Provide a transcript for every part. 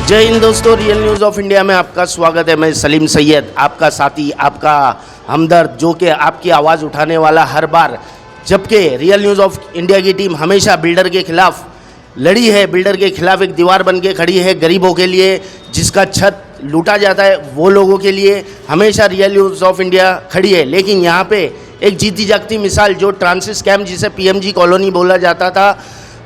जय हिंद दोस्तों, real news of India में आपका स्वागत है। मैं सलीम सैयद, आपका साथी, आपका हमदर्द, जो कि आपकी आवाज़ उठाने वाला हर बार। जबकि रियल न्यूज़ ऑफ इंडिया की टीम हमेशा बिल्डर के खिलाफ लड़ी है, बिल्डर के खिलाफ एक दीवार बन के खड़ी है। गरीबों के लिए, जिसका छत लूटा जाता है, वो लोगों के लिए हमेशा रियल न्यूज़ ऑफ इंडिया खड़ी है। लेकिन यहाँ पे एक जीती जागती मिसाल, जो ट्रांसिस कैंप जिसे पीएमजी कॉलोनी बोला जाता था,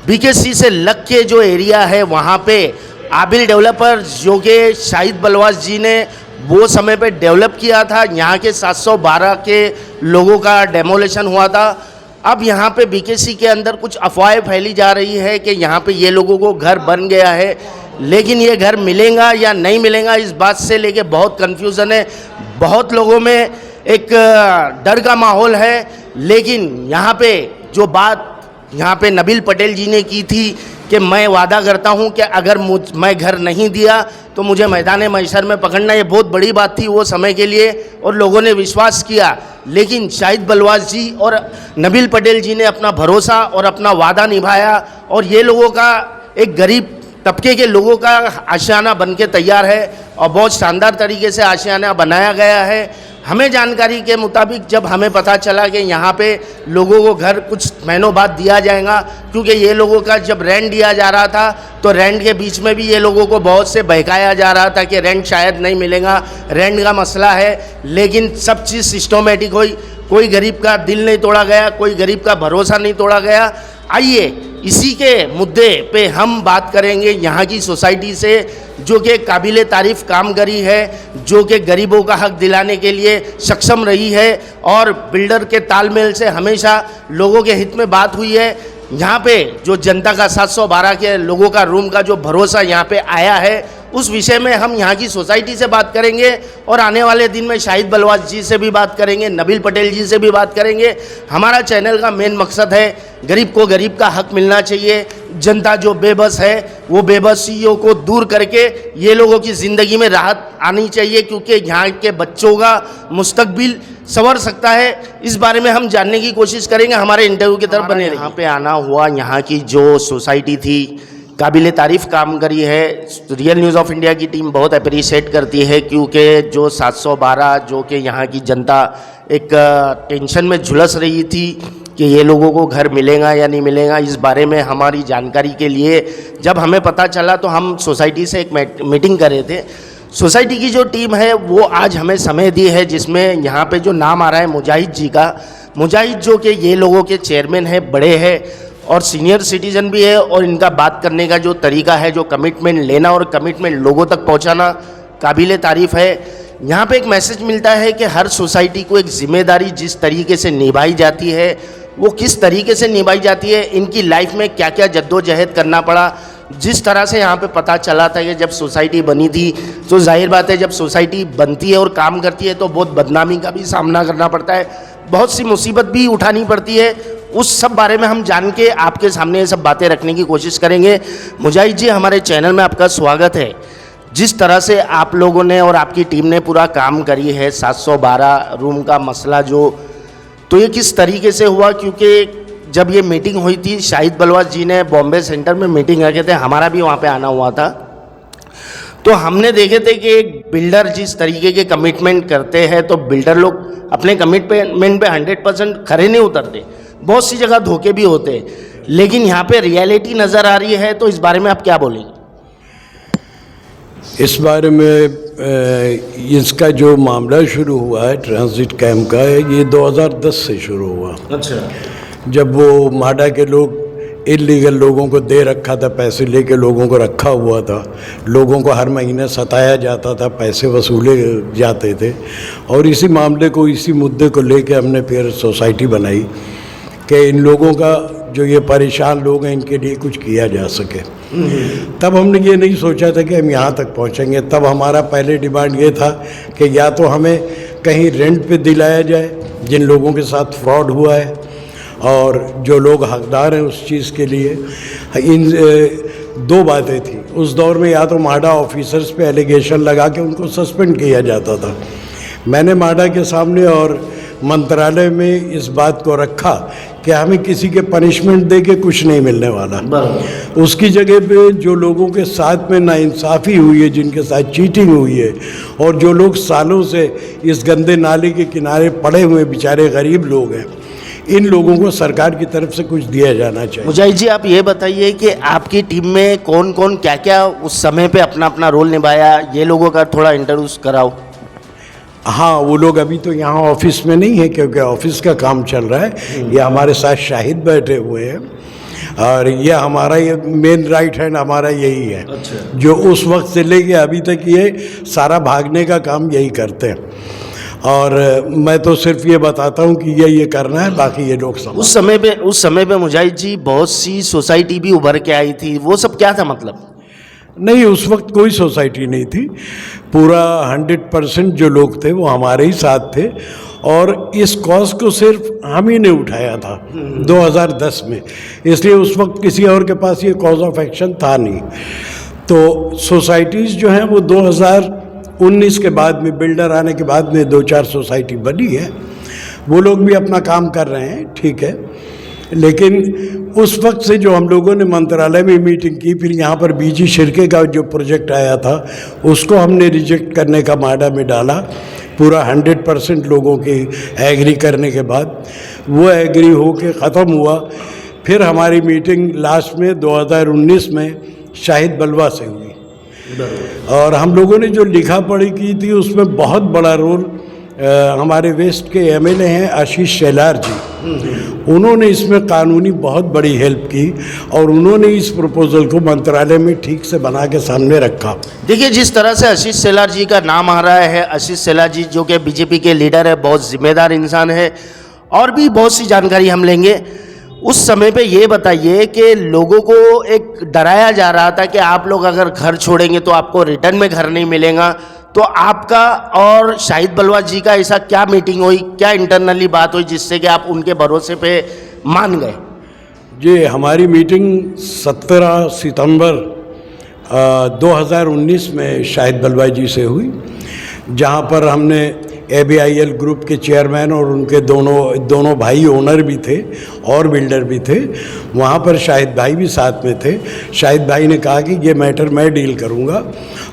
बीकेसी से लग के जो एरिया है, वहाँ पे आबिल डेवलपर जो कि शाहिद बलवास जी ने वो समय पे डेवलप किया था, यहाँ के 712 के लोगों का डेमोलेशन हुआ था। अब यहाँ पे बीकेसी के अंदर कुछ अफवाहें फैली जा रही है कि यहाँ पे ये लोगों को घर बन गया है, लेकिन ये घर मिलेगा या नहीं मिलेगा, इस बात से लेके बहुत कन्फ्यूज़न है। बहुत लोगों में एक डर का माहौल है। लेकिन यहाँ पे जो बात यहाँ पे नबील पटेल जी ने की थी कि मैं वादा करता हूँ कि अगर मैं घर नहीं दिया तो मुझे मैदान महशर में पकड़ना, ये बहुत बड़ी बात थी वो समय के लिए और लोगों ने विश्वास किया। लेकिन शाहिद बलवास जी और नबील पटेल जी ने अपना भरोसा और अपना वादा निभाया और ये लोगों का, एक गरीब तबके के लोगों का आशियाना बन के तैयार है और बहुत शानदार तरीके से आशियाना बनाया गया है। हमें जानकारी के मुताबिक जब हमें पता चला कि यहाँ पे लोगों को घर कुछ महीनों बाद दिया जाएगा, क्योंकि ये लोगों का जब रेंट दिया जा रहा था तो रेंट के बीच में भी ये लोगों को बहुत से बहकाया जा रहा था कि रेंट शायद नहीं मिलेगा, रेंट का मसला है। लेकिन सब चीज़ सिस्टमेटिक हुई, कोई गरीब का दिल नहीं तोड़ा गया, कोई गरीब का भरोसा नहीं तोड़ा गया। आइए इसी के मुद्दे पे हम बात करेंगे यहाँ की सोसाइटी से, जो कि काबिले तारीफ़ काम करी है, जो कि गरीबों का हक दिलाने के लिए सक्षम रही है और बिल्डर के तालमेल से हमेशा लोगों के हित में बात हुई है। यहाँ पे जो जनता का 712 के लोगों का रूम का जो भरोसा यहाँ पे आया है, उस विषय में हम यहाँ की सोसाइटी से बात करेंगे और आने वाले दिन में शाहिद बलवास जी से भी बात करेंगे, नबील पटेल जी से भी बात करेंगे। हमारा चैनल का मेन मकसद है गरीब को गरीब का हक मिलना चाहिए। जनता जो बेबस है, वो बेबसियों को दूर करके ये लोगों की ज़िंदगी में राहत आनी चाहिए, क्योंकि यहाँ के बच्चों का मुस्तकबिल संवर सकता है। इस बारे में हम जानने की कोशिश करेंगे। हमारे इंटरव्यू की तरफ बने। यहाँ पे आना हुआ, यहाँ की जो सोसाइटी थी काबिल तारीफ़ काम करी है। रियल न्यूज़ ऑफ इंडिया की टीम बहुत अप्रिशिएट करती है, क्योंकि जो 712 जो कि यहाँ की जनता एक टेंशन में झुलस रही थी कि ये लोगों को घर मिलेगा या नहीं मिलेगा, इस बारे में हमारी जानकारी के लिए जब हमें पता चला तो हम सोसाइटी से एक मीटिंग कर रहे थे। सोसाइटी की जो टीम है वो आज हमें समय दी है, जिसमें यहाँ पे जो नाम आ रहा है मुजाहिद जी का। मुजाहिद जो कि ये लोगों के चेयरमैन है, बड़े हैं और सीनियर सिटीजन भी है, और इनका बात करने का जो तरीका है, जो कमिटमेंट लेना और कमिटमेंट लोगों तक पहुंचाना, काबिले तारीफ़ है। यहाँ पे एक मैसेज मिलता है कि हर सोसाइटी को एक जिम्मेदारी जिस तरीके से निभाई जाती है, वो किस तरीके से निभाई जाती है, इनकी लाइफ में क्या क्या जद्दोजहद करना पड़ा। जिस तरह से यहाँ पे पता चला था कि जब सोसाइटी बनी थी, तो जाहिर बात है जब सोसाइटी बनती है और काम करती है तो बहुत बदनामी का भी सामना करना पड़ता है, बहुत सी मुसीबत भी उठानी पड़ती है। उस सब बारे में हम जान के आपके सामने ये सब बातें रखने की कोशिश करेंगे। मुजाहिद जी, हमारे चैनल में आपका स्वागत है। जिस तरह से आप लोगों ने और आपकी टीम ने पूरा काम करी है, 712 रूम का मसला जो, तो ये किस तरीके से हुआ? क्योंकि जब ये मीटिंग हुई थी, शाहिद बलवास जी ने बॉम्बे सेंटर में मीटिंग रखे थे, हमारा भी वहाँ पे आना हुआ था, तो हमने देखे थे कि एक बिल्डर जिस तरीके के कमिटमेंट करते हैं, तो बिल्डर लोग अपने कमिटमेंट पे 100% खरे नहीं उतरते, बहुत सी जगह धोखे भी होते हैं। लेकिन यहाँ पे रियलिटी नज़र आ रही है, तो इस बारे में आप क्या बोलेंगे? इस बारे में इसका जो मामला शुरू हुआ है ट्रांजिट कैंप का, ये 2010 से शुरू हुआ। अच्छा। जब वो माडा के लोग इलीगल लोगों को दे रखा था, पैसे लेके लोगों को रखा हुआ था, लोगों को हर महीने सताया जाता था, पैसे वसूले जाते थे, और इसी मामले को, इसी मुद्दे को लेके हमने फिर सोसाइटी बनाई कि इन लोगों का, जो ये परेशान लोग हैं, इनके लिए कुछ किया जा सके। तब हमने ये नहीं सोचा था कि हम यहाँ तक पहुँचेंगे। तब हमारा पहले डिमांड ये था कि या तो हमें कहीं रेंट पे दिलाया जाए जिन लोगों के साथ फ्रॉड हुआ है, और जो लोग हकदार हैं उस चीज़ के लिए। इन दो बातें थी उस दौर में, या तो माडा ऑफिसर्स पे एलिगेशन लगा के उनको सस्पेंड किया जाता था, मैंने माडा के सामने और मंत्रालय में इस बात को रखा कि हमें किसी के पनिशमेंट दे के कुछ नहीं मिलने वाला। उसकी जगह पे जो लोगों के साथ में नाइंसाफ़ी हुई है, जिनके साथ चीटिंग हुई है, और जो लोग सालों से इस गंदे नाले के किनारे पड़े हुए बेचारे गरीब लोग हैं, इन लोगों को सरकार की तरफ से कुछ दिया जाना चाहिए। मुजाहिद जी, आप ये बताइए कि आपकी टीम में कौन कौन क्या क्या उस समय पे अपना अपना रोल निभाया, ये लोगों का थोड़ा इंट्रोड्यूस कराओ। हाँ, वो लोग अभी तो यहाँ ऑफिस में नहीं है क्योंकि ऑफिस का काम चल रहा है। ये हमारे साथ शाहिद बैठे हुए हैं और ये हमारा ये मेन राइट हैंड हमारा यही है। अच्छा। जो उस वक्त से लेके अभी तक ये सारा भागने का काम यही करते हैं, और मैं तो सिर्फ ये बताता हूँ कि ये करना है, बाकी ये लोग सब। उस समय पे मुजाहिद जी बहुत सी सोसाइटी भी उभर के आई थी, वो सब क्या था मतलब? नहीं, उस वक्त कोई सोसाइटी नहीं थी। पूरा 100% जो लोग थे वो हमारे ही साथ थे, और इस कॉज को सिर्फ हम ही ने उठाया था 2010 में। इसलिए उस वक्त किसी और के पास ये कॉज ऑफ एक्शन था नहीं। तो सोसाइटीज़ जो हैं वो 2019 के बाद में, बिल्डर आने के बाद में 2-4 सोसाइटी बनी है। वो लोग भी अपना काम कर रहे हैं, ठीक है। लेकिन उस वक्त से जो हम लोगों ने मंत्रालय में मीटिंग की, फिर यहाँ पर बीजी शिरके का जो प्रोजेक्ट आया था उसको हमने रिजेक्ट करने का माडा में डाला। पूरा 100% लोगों की एग्री करने के बाद वो एग्री हो के ख़त्म हुआ। फिर हमारी मीटिंग लास्ट में 2019 में शाहिद बलवा से हुई, और हम लोगों ने जो लिखा पढ़ी की थी उसमें बहुत बड़ा रोल हमारे वेस्ट के एमएलए हैं आशीष शेलार जी। उन्होंने इसमें कानूनी बहुत बड़ी हेल्प की, और उन्होंने इस प्रपोजल को मंत्रालय में ठीक से बना के सामने रखा। देखिए, जिस तरह से आशीष शेलार जी का नाम आ रहा है, आशीष शेलार जी जो कि बीजेपी के लीडर है, बहुत जिम्मेदार इंसान है, और भी बहुत सी जानकारी हम लेंगे। उस समय पे ये बताइए कि लोगों को एक डराया जा रहा था कि आप लोग अगर घर छोड़ेंगे तो आपको रिटर्न में घर नहीं मिलेगा। तो आपका और शाहिद बलवा जी का ऐसा क्या मीटिंग हुई, क्या इंटरनली बात हुई जिससे कि आप उनके भरोसे पे मान गए? जी, हमारी मीटिंग 17 सितंबर 2019 में शाहिद बलवा जी से हुई, जहां पर हमने ABIL ग्रुप के चेयरमैन और उनके दोनों भाई ओनर भी थे और बिल्डर भी थे। वहाँ पर शाहिद भाई भी साथ में थे। शाहिद भाई ने कहा कि ये मैटर मैं डील करूँगा,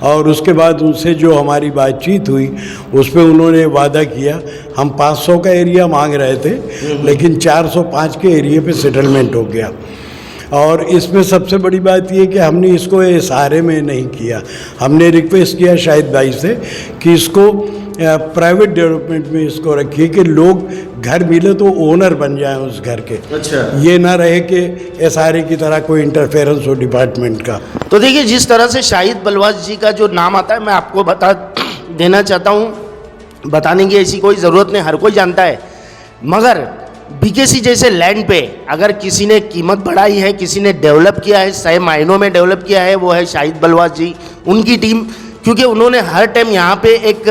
और उसके बाद उनसे जो हमारी बातचीत हुई उस पर उन्होंने वादा किया। हम 500 का एरिया मांग रहे थे, लेकिन 405 के एरिया पे सेटलमेंट हो गया। और इसमें सबसे बड़ी बात ये कि हमने इसको इशारे में नहीं किया, हमने रिक्वेस्ट किया शाहिद भाई से कि इसको प्राइवेट डेवलपमेंट में इसको रखिए कि लोग घर मिले तो ओनर बन जाएं उस घर के। अच्छा। ये ना रहे कि एसआरए की तरह कोई इंटरफेरेंस हो डिपार्टमेंट का। तो देखिए, जिस तरह से शाहिद बलवा जी का जो नाम आता है, मैं आपको बता देना चाहता हूँ, बताने की ऐसी कोई ज़रूरत नहीं, हर कोई जानता है। मगर BKC जैसे लैंड पे अगर किसी ने कीमत बढ़ाई है, किसी ने डेवलप किया है, सही मायनों में डेवलप किया है, वो है शाहिद बलवा जी, उनकी टीम। क्योंकि उन्होंने हर टाइम यहाँ पे एक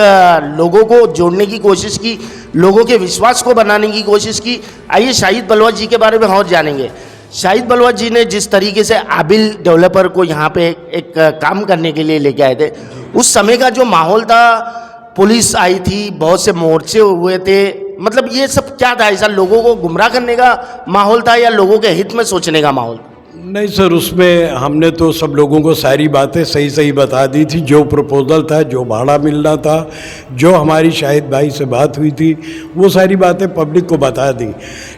लोगों को जोड़ने की कोशिश की, लोगों के विश्वास को बनाने की कोशिश की। आइए शाहिद बलवा जी के बारे में और जानेंगे। शाहिद बलवा जी ने जिस तरीके से आबिल डेवलपर को यहाँ पे एक काम करने के लिए लेके आए थे, उस समय का जो माहौल था, पुलिस आई थी, बहुत से मोर्चे हुए थे, मतलब ये सब क्या था? ऐसा लोगों को गुमराह करने का माहौल था या लोगों के हित में सोचने का माहौल? नहीं सर, उसमें हमने तो सब लोगों को सारी बातें सही सही बता दी थी। जो प्रपोजल था, जो भाड़ा मिलना था, जो हमारी शाहिद भाई से बात हुई थी, वो सारी बातें पब्लिक को बता दी।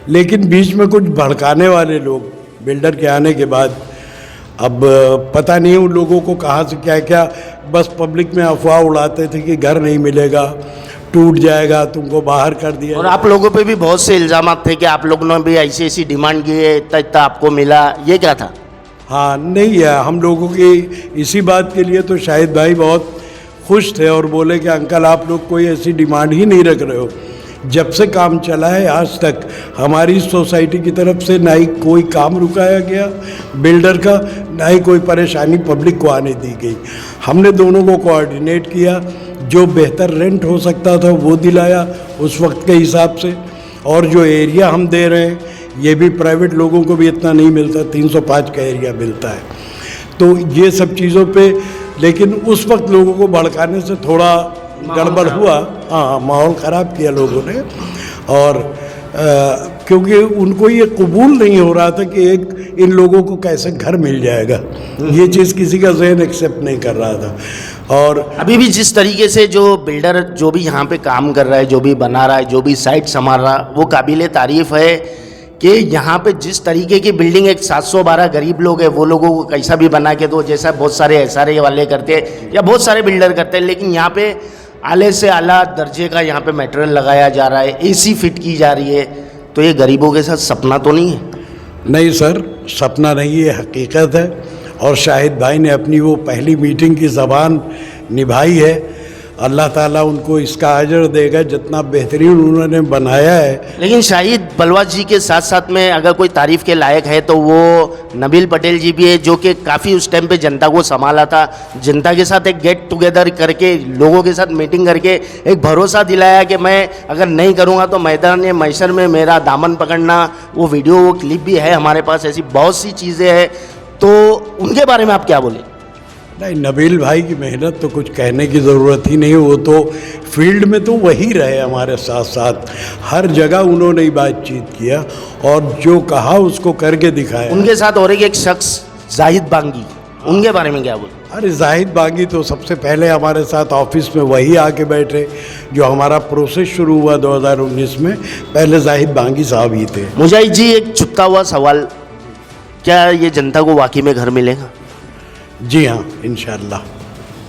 लेकिन बीच में कुछ भड़काने वाले लोग बिल्डर के आने के बाद, अब पता नहीं उन लोगों को कहाँ से क्या क्या, बस पब्लिक में अफवाह उड़ाते थे कि घर नहीं मिलेगा, टूट जाएगा, तुमको बाहर कर दिया। और आप लोगों पे भी बहुत से इल्ज़ाम थे कि आप लोगों ने भी ऐसी ऐसी डिमांड की है, इतना आपको मिला, ये क्या था? हाँ, नहीं है, हम लोगों की इसी बात के लिए तो शाहिद भाई बहुत खुश थे और बोले कि अंकल आप लोग कोई ऐसी डिमांड ही नहीं रख रहे हो। जब से काम चला है आज तक हमारी सोसाइटी की तरफ से ना ही कोई काम रुकाया गया बिल्डर का, ना ही कोई परेशानी पब्लिक को आने दी गई। हमने दोनों को कोऑर्डिनेट किया, जो बेहतर रेंट हो सकता था वो दिलाया उस वक्त के हिसाब से, और जो एरिया हम दे रहे हैं ये भी प्राइवेट लोगों को भी इतना नहीं मिलता, 305 का एरिया मिलता है। तो ये सब चीज़ों पे, लेकिन उस वक्त लोगों को भड़काने से थोड़ा गड़बड़ हुआ, हाँ माहौल ख़राब किया लोगों ने। और क्योंकि उनको ये कबूल नहीं हो रहा था कि एक इन लोगों को कैसे घर मिल जाएगा, ये चीज़ किसी का जहन एक्सेप्ट नहीं कर रहा था। और अभी भी जिस तरीके से जो बिल्डर जो भी यहाँ पे काम कर रहा है, जो भी बना रहा है, जो भी साइट संभाल रहा, वो काबिल तारीफ़ है कि यहाँ पे जिस तरीके की बिल्डिंग एक 712 गरीब लोग हैं वो लोगों को कैसा भी बना के दो, जैसा बहुत सारे SRA वाले करते हैं या बहुत सारे बिल्डर करते हैं, लेकिन यहाँ पे आले से आला दर्जे का यहाँ पे मटेरियल लगाया जा रहा है, AC फिट की जा रही है। तो ये गरीबों के साथ सपना तो नहीं है? नहीं सर, सपना नहीं, ये हकीकत है। और शाहिद भाई ने अपनी वो पहली मीटिंग की ज़बान निभाई है। अल्लाह ताला उनको इसका अजर देगा, जितना बेहतरीन उन्होंने बनाया है। लेकिन शाहिद बलवा जी के साथ साथ में अगर कोई तारीफ़ के लायक है तो वो नबील पटेल जी भी है, जो कि काफ़ी उस टाइम पे जनता को संभाला था, जनता के साथ एक गेट टुगेदर करके, लोगों के साथ मीटिंग करके एक भरोसा दिलाया कि मैं अगर नहीं करूँगा तो मैदान मैशर में मेरा दामन पकड़ना। वो वीडियो, वो क्लिप भी है हमारे पास, ऐसी बहुत सी चीज़ें हैं। तो उनके बारे में आप क्या बोले? नहीं, नबील भाई की मेहनत तो कुछ कहने की ज़रूरत ही नहीं। वो तो फील्ड में तो वही रहे हमारे साथ साथ, हर जगह उन्होंने ही बातचीत किया और जो कहा उसको करके दिखाया। उनके साथ और एक शख्स जाहिद बांगी, उनके बारे में क्या बोले? अरे जाहिद बागी तो सबसे पहले हमारे साथ ऑफिस में वही आके बैठे, जो हमारा प्रोसेस शुरू हुआ 2019 में, पहले जाहिद बागी साहब ही थे। मुजाहिद जी, एक छुपता हुआ सवाल, क्या ये जनता को वाकई में घर मिलेगा? जी हाँ, इंशाल्लाह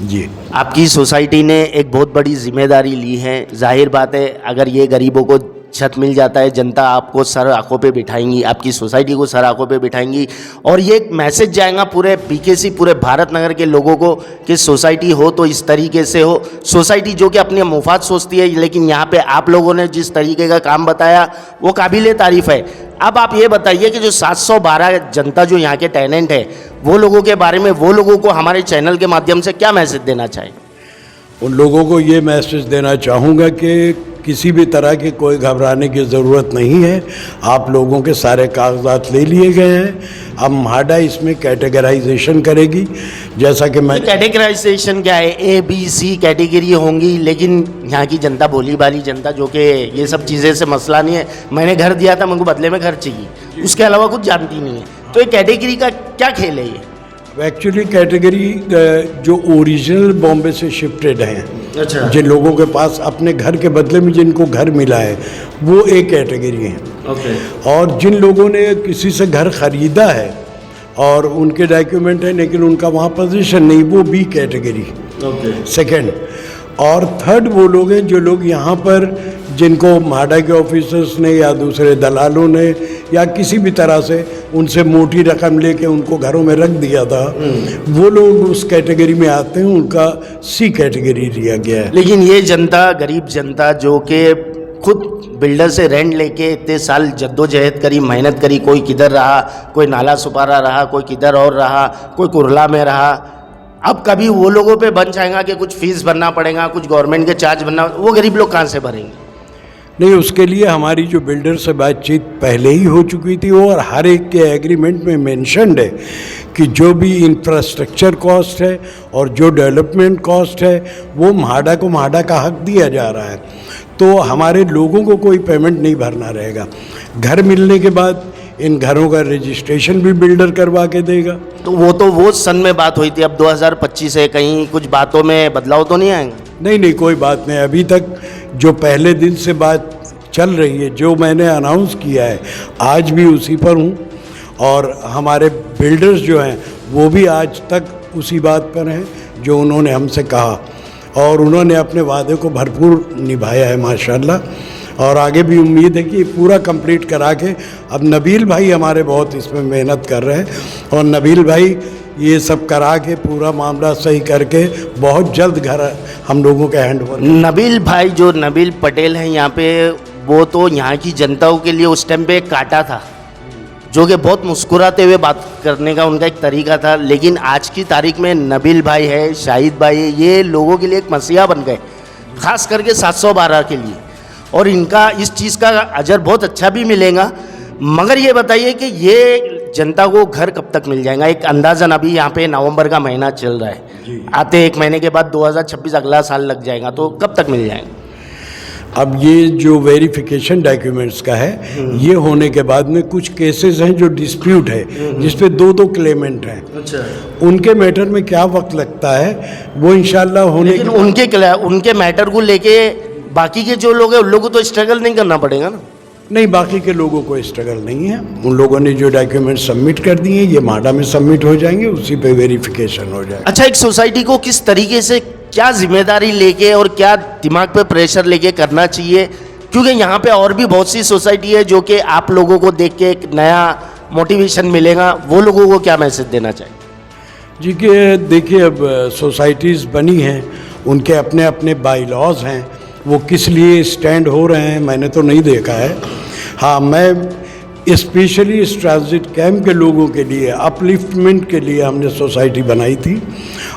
जी। आपकी सोसाइटी ने एक बहुत बड़ी जिम्मेदारी ली है। जाहिर बात है, अगर ये गरीबों को छत मिल जाता है, जनता आपको सर आंखों पे बिठाएंगी, आपकी सोसाइटी को सर आंखों पे बिठाएंगी, और ये एक मैसेज जाएगा पूरे BKC, पूरे भारत नगर के लोगों को कि सोसाइटी हो तो इस तरीके से हो। सोसाइटी जो कि अपने मुफाद सोचती है, लेकिन यहाँ पे आप लोगों ने जिस तरीके का काम बताया वो काबिल तारीफ़ है। अब आप ये बताइए कि जो 712 जनता जो यहाँ के टेनेंट है, वो लोगों के बारे में, वो लोगों को हमारे चैनल के माध्यम से क्या मैसेज देना चाहें? उन लोगों को ये मैसेज देना चाहूँगा कि किसी भी तरह की कोई घबराने की ज़रूरत नहीं है। आप लोगों के सारे कागजात ले लिए गए हैं। अब म्हाडा इसमें कैटेगराइजेशन करेगी, जैसा कि मैं कैटेगराइजेशन क्या है? ABC कैटेगरी होंगी, लेकिन यहाँ की जनता, भोली भाली जनता, जो कि ये सब चीज़ें से मसला नहीं है, मैंने घर दिया था, मुझको बदले में घर चाहिए, उसके अलावा कुछ जानती नहीं है, तो ये कैटेगरी का क्या खेल है ये? एक्चुअली कैटेगरी जो ओरिजिनल बॉम्बे से शिफ्टेड हैं, अच्छा, जिन लोगों के पास अपने घर के बदले में जिनको घर मिला है, वो एक कैटेगरी है। ओके। और जिन लोगों ने किसी से घर ख़रीदा है और उनके डॉक्यूमेंट हैं लेकिन उनका वहाँ पोजीशन नहीं, वो B कैटेगरी। ओके। सेकंड। और थर्ड वो लोग हैं जो लोग यहाँ पर, जिनको म्हाडा के ऑफिसर्स ने या दूसरे दलालों ने या किसी भी तरह से उनसे मोटी रकम लेके उनको घरों में रख दिया था, वो लोग उस कैटेगरी में आते हैं, उनका C कैटेगरी दिया गया है। लेकिन ये जनता, गरीब जनता जो कि खुद बिल्डर से रेंट लेके इतने साल जद्दोजहद करी, मेहनत करी, कोई किधर रहा, कोई नाला सुपारा रहा, कोई किधर और रहा, कोई कुरला में रहा, अब कभी वो लोगों पे बन जाएगा कि कुछ फीस भरना पड़ेगा, कुछ गवर्नमेंट के चार्ज भरना, वो गरीब लोग कहाँ से भरेंगे? नहीं, उसके लिए हमारी जो बिल्डर से बातचीत पहले ही हो चुकी थी, और हर एक के एग्रीमेंट में मेंशन्ड है कि जो भी इंफ्रास्ट्रक्चर कॉस्ट है और जो डेवलपमेंट कॉस्ट है वो म्हाडा को म्हाडा का हक दिया जा रहा है। तो हमारे लोगों को कोई पेमेंट नहीं भरना रहेगा। घर मिलने के बाद इन घरों का रजिस्ट्रेशन भी बिल्डर करवा के देगा। तो वो सन में बात हुई थी, अब 2025 है, कहीं कुछ बातों में बदलाव तो नहीं आएंगे? नहीं, कोई बात नहीं। अभी तक जो पहले दिन से बात चल रही है, जो मैंने अनाउंस किया है, आज भी उसी पर हूँ। और हमारे बिल्डर्स जो हैं वो भी आज तक उसी बात पर हैं जो उन्होंने हमसे कहा, और उन्होंने अपने वादे को भरपूर निभाया है माशाल्लाह। और आगे भी उम्मीद है कि पूरा कंप्लीट करा के, अब नबील भाई हमारे बहुत इसमें मेहनत कर रहे हैं, और नबील भाई ये सब करा के पूरा मामला सही करके बहुत जल्द घर हम लोगों के हैंड ओवर। नबील भाई, जो नबील पटेल हैं यहाँ पे, वो तो यहाँ की जनताओं के लिए उस टाइम पे एक कांटा था, जो कि बहुत मुस्कुराते हुए बात करने का उनका एक तरीका था। लेकिन आज की तारीख में नबील भाई है, शाहिद भाई है, ये लोगों के लिए एक मसीहा बन गए, खास करके 712 के लिए। और इनका इस चीज़ का अजर बहुत अच्छा भी मिलेगा। मगर ये बताइए कि ये जनता को घर कब तक मिल जाएगा? एक अंदाजन अभी यहाँ पे नवंबर का महीना चल रहा है, आते 1 महीने के बाद 2026 अगला साल लग जाएगा, तो कब तक मिल जाएगा? अब ये जो वेरिफिकेशन डॉक्यूमेंट्स का है, ये होने के बाद में कुछ केसेस हैं जो डिस्प्यूट है, जिसपे 2-2 क्लेमेंट हैं। अच्छा, उनके मैटर में क्या वक्त लगता है वो इंशाल्लाह होने लेकिन उनके मैटर को लेके बाकी के जो लोग हैं उन लोगों को तो स्ट्रगल नहीं करना पड़ेगा ना? नहीं, बाकी के लोगों को स्ट्रगल नहीं है। उन लोगों ने जो डॉक्यूमेंट सबमिट कर दिए ये माडा में सबमिट हो जाएंगे, उसी पे वेरिफिकेशन हो जाएगा। अच्छा, एक सोसाइटी को किस तरीके से क्या जिम्मेदारी लेके और क्या दिमाग पे प्रेशर लेके करना चाहिए? क्योंकि यहाँ पे और भी बहुत सी सोसाइटी है जो कि आप लोगों को देख के एक नया मोटिवेशन मिलेगा, वो लोगों को क्या मैसेज देना चाहिए? जी कि देखिए, अब सोसाइटीज़ बनी हैं, उनके अपने अपने बाई लॉज हैं, वो किस लिए स्टैंड हो रहे हैं मैंने तो नहीं देखा है। हाँ, मैं स्पेशली इस ट्रांजिट कैंप के लोगों के लिए, अपलिफ्टमेंट के लिए हमने सोसाइटी बनाई थी,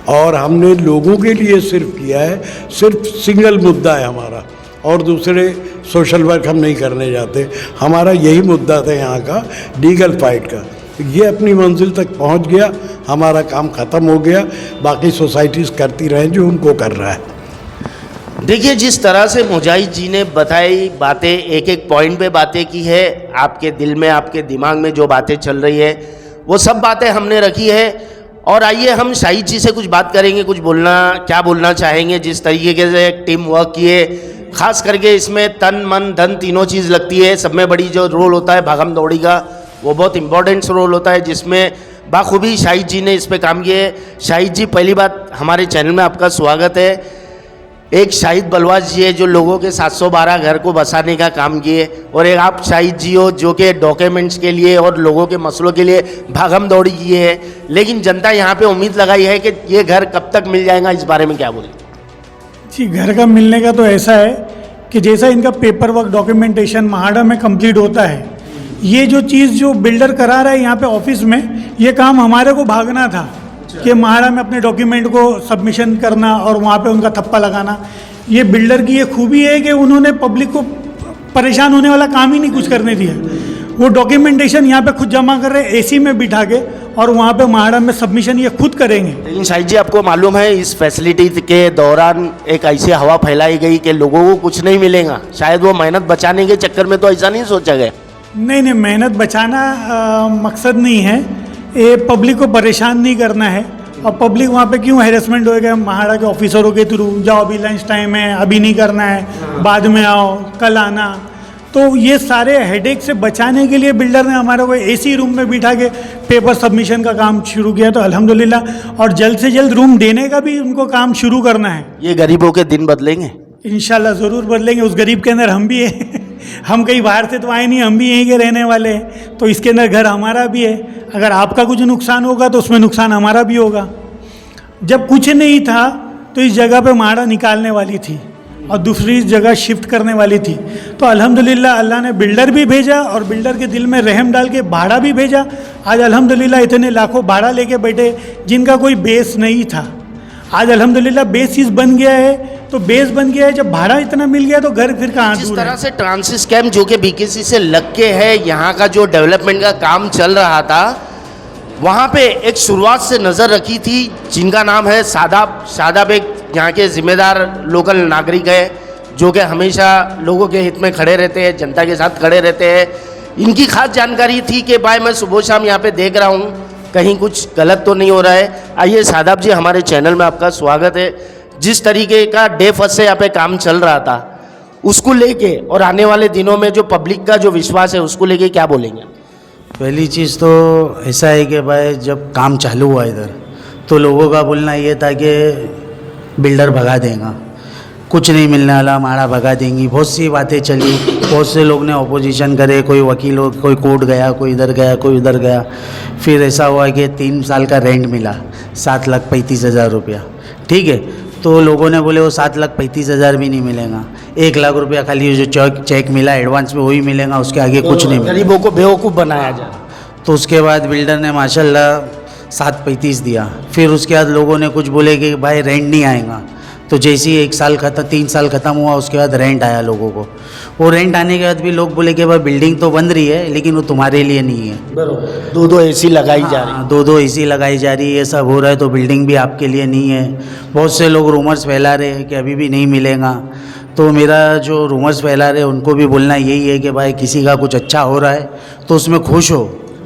और हमने लोगों के लिए सिर्फ किया है। सिर्फ सिंगल मुद्दा है हमारा, और दूसरे सोशल वर्क हम नहीं करने जाते। हमारा यही मुद्दा था यहाँ का, लीगल फाइट का। ये अपनी मंजिल तक पहुँच गया, हमारा काम ख़त्म हो गया। बाकी सोसाइटीज़ करती रहें जो उनको कर रहा है। देखिए, जिस तरह से मुजाहिद जी ने बताई बातें, एक एक पॉइंट पे बातें की है, आपके दिल में, आपके दिमाग में जो बातें चल रही है वो सब बातें हमने रखी है। और आइए हम शाहिद जी से कुछ बात करेंगे, कुछ क्या बोलना चाहेंगे। जिस तरीके से टीम वर्क किए, खास करके इसमें तन मन धन तीनों चीज़ लगती है। सब में बड़ी जो रोल होता है भागम दौड़ी का, वो बहुत इंपॉर्टेंट रोल होता है, जिसमें बाखूबी शाहिद जी ने इस पर काम किए। शाहिद जी, पहली बात हमारे चैनल में आपका स्वागत है। एक शाहिद बलवाज जी है जो लोगों के 712 घर को बसाने का काम किए, और एक आप शाहिद जी हो जो कि डॉक्यूमेंट्स के लिए और लोगों के मसलों के लिए भागम दौड़ी किए है। लेकिन जनता यहाँ पे उम्मीद लगाई है कि ये घर कब तक मिल जाएगा, इस बारे में क्या बोलें? जी, घर का मिलने का तो ऐसा है कि जैसा इनका पेपर वर्क डॉक्यूमेंटेशन महाड़ा में कंप्लीट होता है, ये जो चीज़ जो बिल्डर करा रहा है यहाँ पे ऑफिस में, ये काम हमारे को भागना था कि महाड़ा में अपने डॉक्यूमेंट को सबमिशन करना और वहाँ पे उनका थप्पा लगाना। ये बिल्डर की ये खूबी है कि उन्होंने पब्लिक को परेशान होने वाला काम ही नहीं कुछ करने दिया। वो डॉक्यूमेंटेशन यहाँ पे खुद जमा कर रहे हैं एसी में बिठा के, और वहाँ पे महाड़ा में सबमिशन ये खुद करेंगे। लेकिन शाहिद जी, आपको मालूम है इस फैसिलिटी के दौरान एक ऐसी हवा फैलाई गई कि लोगों को कुछ नहीं मिलेगा। शायद वो मेहनत बचाने के चक्कर में तो ऐसा नहीं सोचा गया। नहीं, मेहनत बचाना मकसद नहीं है, ये पब्लिक को परेशान नहीं करना है। और पब्लिक वहाँ पे क्यों हैरेसमेंट होएगा महाड़ा के ऑफिसरों के थ्रू, जाओ अभी लंच टाइम है, अभी नहीं करना है, बाद में आओ, कल आना। तो ये सारे हेडेक से बचाने के लिए बिल्डर ने हमारे को एसी रूम में बिठा के पेपर सबमिशन का काम शुरू किया। तो अल्हम्दुलिल्लाह, और जल्द से जल्द रूम देने का भी उनको काम शुरू करना है। ये गरीबों के दिन बदलेंगे इंशाल्लाह, ज़रूर बदलेंगे। उस गरीब के अंदर हम भी हैं हम कहीं बाहर से तो आए नहीं, हम भी यहीं के रहने वाले हैं, तो इसके अंदर घर हमारा भी है। अगर आपका कुछ नुकसान होगा तो उसमें नुकसान हमारा भी होगा। जब कुछ नहीं था तो इस जगह पे महाड़ा निकालने वाली थी और दूसरी जगह शिफ्ट करने वाली थी। तो अल्हम्दुलिल्लाह अल्लाह ने बिल्डर भी भेजा और बिल्डर के दिल में रहम डाल के भाड़ा भी भेजा। आज अल्हम्दुलिल्लाह इतने लाखों भाड़ा लेके बैठे जिनका कोई बेस नहीं था। आज अल्हम्दुलिल्लाह बेसिस बन गया है, तो बेस बन गया है। जब भाड़ा इतना मिल गया तो घर फिर कहाँ जिस दूर तरह है। से ट्रांसिस कैम्प जो कि बीकेसी से लग के है, यहाँ का जो डेवलपमेंट का काम चल रहा था, वहाँ पे एक शुरुआत से नज़र रखी थी जिनका नाम है शादाब एक यहाँ के ज़िम्मेदार लोकल नागरिक है जो कि हमेशा लोगों के हित में खड़े रहते हैं, जनता के साथ खड़े रहते हैं। इनकी खास जानकारी थी कि भाई मैं सुबह शाम यहाँ पे देख रहा हूँ कहीं कुछ गलत तो नहीं हो रहा है। आइए शादाब जी, हमारे चैनल में आपका स्वागत है। जिस तरीके का डे फर्स्ट से यहाँ पे काम चल रहा था उसको लेके और आने वाले दिनों में जो पब्लिक का जो विश्वास है उसको लेके क्या बोलेंगे? पहली चीज़ तो ऐसा है कि भाई जब काम चालू हुआ इधर तो लोगों का बोलना ये था कि बिल्डर भगा देगा, कुछ नहीं मिलने वाला, हमारा भगा देंगी। बहुत सी बातें चली, बहुत से लोग ने ऑपोजिशन करे, कोई वकील हो, कोई कोर्ट गया, कोई इधर गया, कोई उधर गया। फिर ऐसा हुआ कि 3 साल का रेंट मिला 7,35,000 रुपया। ठीक है, तो लोगों ने बोले वो 7,35,000 भी नहीं मिलेगा, 1 लाख रुपया खाली जो चेक मिला एडवांस में वही मिलेगा, उसके आगे कुछ नहीं मिलेगा। गरीबों को बेवकूफ़ बनाया जाए। तो उसके बाद बिल्डर ने माशाल्लाह 7,35 दिया। फिर उसके बाद लोगों ने कुछ बोले कि भाई रेंट नहीं आएगा, तो जैसे ही 3 साल ख़त्म हुआ उसके बाद रेंट आया लोगों को। वो रेंट आने के बाद भी लोग बोले कि भाई बिल्डिंग तो बन रही है लेकिन वो तुम्हारे लिए नहीं है। दो दो एसी लगाई जा रही हाँ, 2 एसी लगाई जा रही है, ये सब हो रहा है, तो बिल्डिंग भी आपके लिए नहीं है। बहुत से लोग रूमर्स फैला रहे हैं कि अभी भी नहीं मिलेगा। तो मेरा जो रूमर्स फैला रहे हैं उनको भी बोलना यही है कि भाई किसी का कुछ अच्छा हो रहा है तो उसमें खुश हो।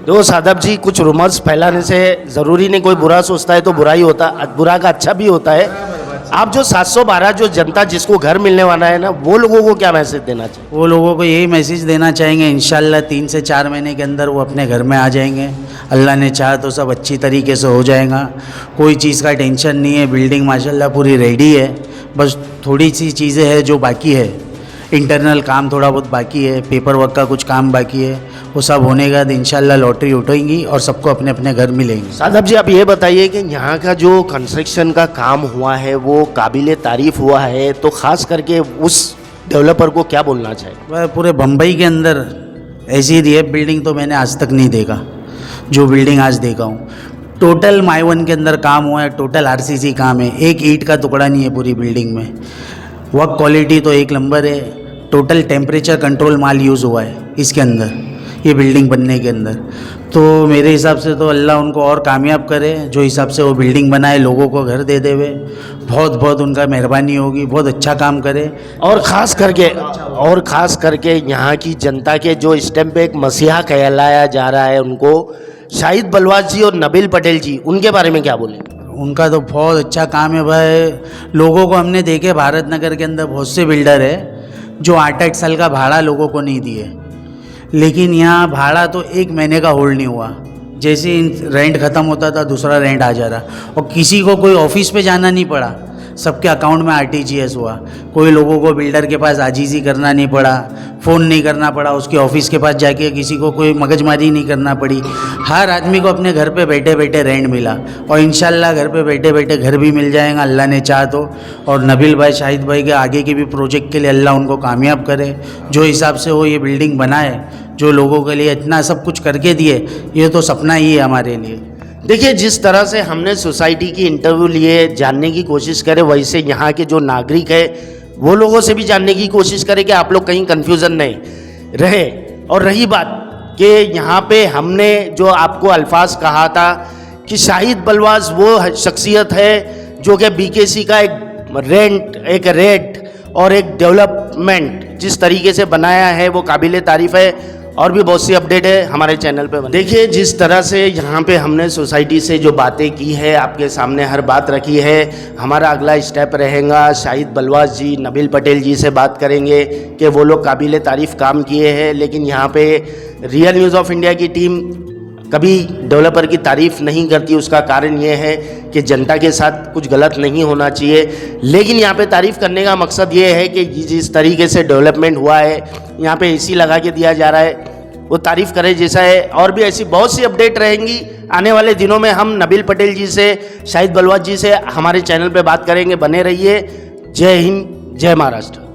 तो सादब जी, कुछ रूमर्स फैलाने से ज़रूरी नहीं कोई बुरा सोचता है तो बुरा ही होता, बुरा का अच्छा भी होता है। आप जो 712 जो जनता जिसको घर मिलने वाला है ना, वो लोगों को क्या मैसेज देना चाहिए? वो लोगों को यही मैसेज देना चाहेंगे, इंशाल्लाह 3 से 4 महीने के अंदर वो अपने घर में आ जाएंगे। अल्लाह ने चाहा तो सब अच्छी तरीके से हो जाएगा, कोई चीज़ का टेंशन नहीं है। बिल्डिंग माशाल्लाह पूरी रेडी है, बस थोड़ी सी चीज़ें हैं जो बाकी है, इंटरनल काम थोड़ा बहुत बाकी है, पेपर वर्क का कुछ काम बाकी है। वो सब होने के बाद इंशाल्लाह लॉटरी उठेंगी और सबको अपने अपने घर मिलेंगे। सादब जी, आप ये बताइए कि यहाँ का जो कंस्ट्रक्शन का काम हुआ है वो काबिल तारीफ़ हुआ है, तो ख़ास करके उस डेवलपर को क्या बोलना चाहिए? वह पूरे बम्बई के अंदर ऐसी रिहेब बिल्डिंग तो मैंने आज तक नहीं देखा जो बिल्डिंग आज देखा हूँ। टोटल माइवन के अंदर काम हुआ है, टोटल आरसीसी काम है, एक ईंट का टुकड़ा नहीं है पूरी बिल्डिंग में। वर्क क्वालिटी तो एक नंबर है, टोटल टेम्परेचर कंट्रोल माल यूज़ हुआ है इसके अंदर, ये बिल्डिंग बनने के अंदर। तो मेरे हिसाब से तो अल्लाह उनको और कामयाब करे, जो हिसाब से वो बिल्डिंग बनाए, लोगों को घर दे देवे, बहुत बहुत उनका मेहरबानी होगी, बहुत अच्छा काम करे। और ख़ास करके यहाँ की जनता के जो स्टेम पे एक मसीहा कहलाया जा रहा है, उनको शाहिद बलवाज जी और नबील पटेल जी, उनके बारे में क्या बोलें? उनका तो बहुत अच्छा काम है भाई। लोगों को हमने देखे भारत नगर के अंदर बहुत से बिल्डर है जो 8-8 साल का भाड़ा लोगों को नहीं दिए, लेकिन यहाँ भाड़ा तो 1 महीने का होल्ड नहीं हुआ। जैसे रेंट ख़त्म होता था दूसरा रेंट आ जा रहा, और किसी को कोई ऑफिस पे जाना नहीं पड़ा, सबके अकाउंट में आरटीजीएस हुआ। कोई लोगों को बिल्डर के पास आजीजी करना नहीं पड़ा, फ़ोन नहीं करना पड़ा, उसके ऑफिस के पास जाके किसी को कोई मगजमारी नहीं करना पड़ी। हर आदमी को अपने घर पे बैठे बैठे रेंट मिला, और इंशाल्लाह घर पे बैठे बैठे घर भी मिल जाएगा अल्लाह ने चाहा तो। और नबील भाई, शाहिद भाई के आगे के भी प्रोजेक्ट के लिए अल्लाह उनको कामयाब करे, जो हिसाब से वो ये बिल्डिंग बनाए, जो लोगों के लिए इतना सब कुछ करके दिए, ये तो सपना ही है हमारे लिए। देखिए, जिस तरह से हमने सोसाइटी की इंटरव्यू लिए, जानने की कोशिश करें, वैसे यहाँ के जो नागरिक है वो लोगों से भी जानने की कोशिश करें कि आप लोग कहीं कंफ्यूजन नहीं रहे। और रही बात कि यहाँ पे हमने जो आपको अल्फाज कहा था कि शाहिद बलवाज वो शख्सियत है जो कि बीकेसी का एक रेट और एक डेवलपमेंट जिस तरीके से बनाया है वो काबिल तारीफ़ है। और भी बहुत सी अपडेट है हमारे चैनल पे। देखिए, जिस तरह से यहाँ पे हमने सोसाइटी से जो बातें की है, आपके सामने हर बात रखी है। हमारा अगला स्टेप रहेगा शाहिद बलवाज जी, नबील पटेल जी से बात करेंगे कि वो लोग काबिल तारीफ़ काम किए हैं, लेकिन यहाँ पे रियल न्यूज़ ऑफ इंडिया की टीम कभी डेवलपर की तारीफ़ नहीं करती। उसका कारण ये है कि जनता के साथ कुछ गलत नहीं होना चाहिए, लेकिन यहाँ पे तारीफ़ करने का मकसद ये है कि जिस तरीके से डेवलपमेंट हुआ है, यहाँ पे एसी लगा के दिया जा रहा है, वो तारीफ़ करे जैसा है। और भी ऐसी बहुत सी अपडेट रहेंगी आने वाले दिनों में। हम नबील पटेल जी से, शाहिद बलवाज जी से हमारे चैनल पे बात करेंगे। बने रहिए। जय हिंद, जय महाराष्ट्र।